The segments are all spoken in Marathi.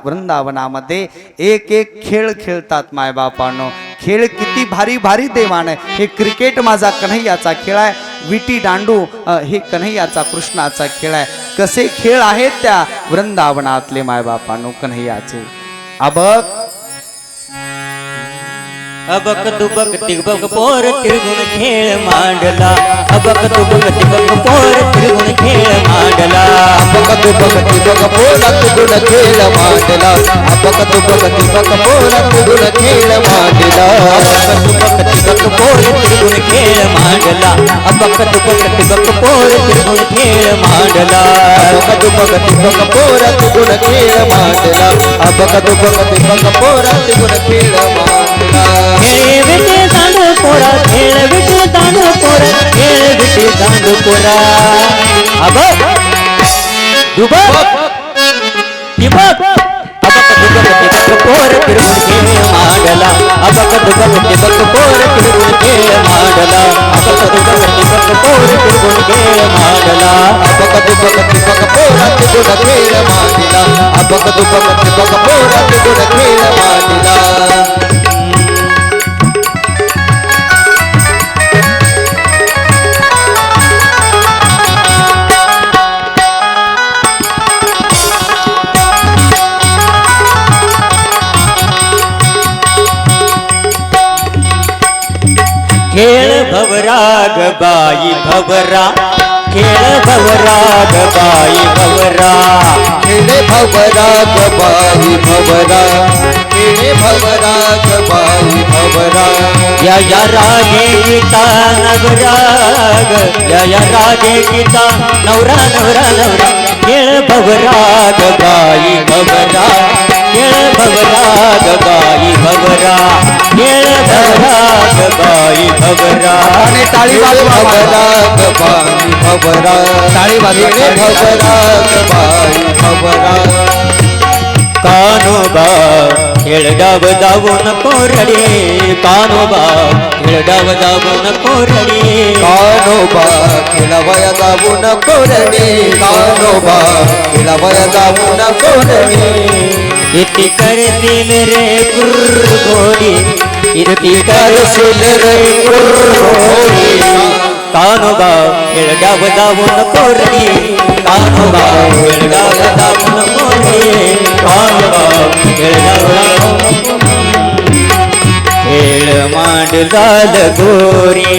वृंदावनामध्ये एक एक खेळ खेळतात मायबापांनो. खेळ किती भारी भारी देवान आहे. हे क्रिकेट माझा कन्हैयाचा खेळ आहे, विटी दांडू हे कन्हैयाचा कृष्णाचा खेळ आहे. कसे खेळ आहेत त्या वृंदावनातले मायबापांनो कन्हैयाचे. अबक दुबक तिबक पोर त्रिगुण खेळ मांडला. अबक दुबक तिबक पोर त्रिगुण खेळ मांडला. अबक दुबक तिबक पोर त्रिगुण खेळ मांडला. अबक दुबक तिबक पोर त्रिगुण खेळ मांडला. अबक दुबक तिबक पोर त्रिगुण खेळ मांडला. अबक दुबक तिबक पोर त्रिगुण खेळ मांडला. अबक दुबक तिबक पोर त्रिगुण खेळ मांडला. अबक दुबक तिबक पोर त्रिगुण खेळ मांडला. खेळ विटी दांडू पोरा, खेळ विटी दांडू पोरा, खेळ विटी दांडू पोरा. अबक दुबक तिबक अबक दुबक तिबक पोर त्रिगुण खेळ मांडला. अबक दुबक तिबक पोर त्रिगुण खेळ मांडला. अबक दुबक तिबक पोर त्रिगुण खेळ मांडला. अबक दुबक तिबक पोर त्रिगुण खेळ मांडला. अबक दुबक तिबक पोर त्रिगुण खेळ मांडला. खेळ भवराग बाई भवरा, खेळ भवराग बाई भवरा. खेळे भवराग बाई भवरा, खेळे भवराग बाई भवरा. या रागे गीता नवराग, या रागे गीता नवरा नवरा नवरा. खेळ भवराग बाई भवरा, खेळ भवराग बाई भवरा, खेळ भवराग बाई भवरा. आणि टाळी वाजवा भवराग बाई भवरा, टाळी वाजवा भवराग बाई भवरा. कानोबा खेळ डाव जाऊन कोरडे, कानोबा खेळ डाव जाऊन कोरडे. कानोबा खेळवया जाऊन कोरडे, कानोबा खेळवया जाऊन कोरडे. इति करतील रे कुर्घोडी, इति करतील रे कुर्घोडी. कानोबा खेळ डाव जाऊन कोरडे, कानोबा खेळ डाव जाऊन कोरडे. कानोबा खेळ डाव जाऊन खेळ मांडला लगोरी.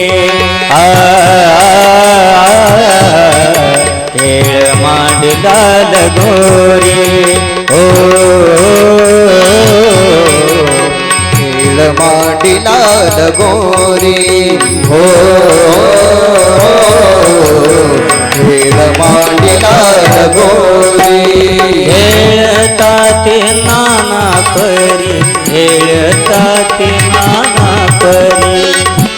खेळ मांडला लगोरी. ओ खेळ मांडिला लगोरी. हो खेळ मांडिला लगोरी. खेळतात नाना परी, खेळतात नाना परी.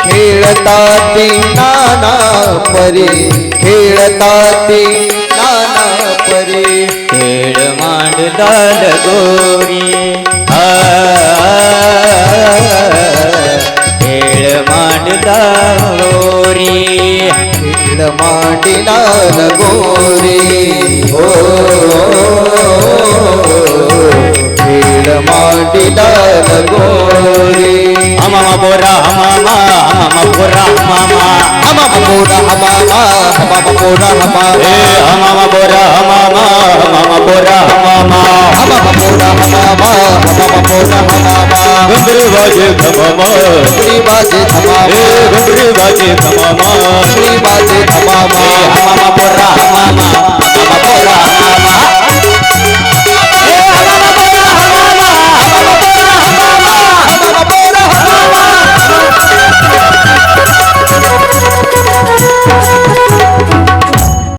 खेळतात नाना परी, खेळतात नाना परी. खेळ मांडला लगोरी. खेळ मांडला लगोरी. खेळ मांडिला लगोरी. हो खेळ मांडिला लगोरी. हमामा बोरा हमामा, हमामा बोरा हमामा, हमामा बोरा हमामा, हमामा बोरा हमामा. हमामा बोरा हमामा, हमामा बोरा हमामा. हमामा बोरा हमामा, हमामा बोरा हमामा. घुंगरू बाजे खमामा, घुंगरू बाजे खमामा, घुंगरू बाजे खमामा. घुंगरू बाजे खमामा. हमामा बोरा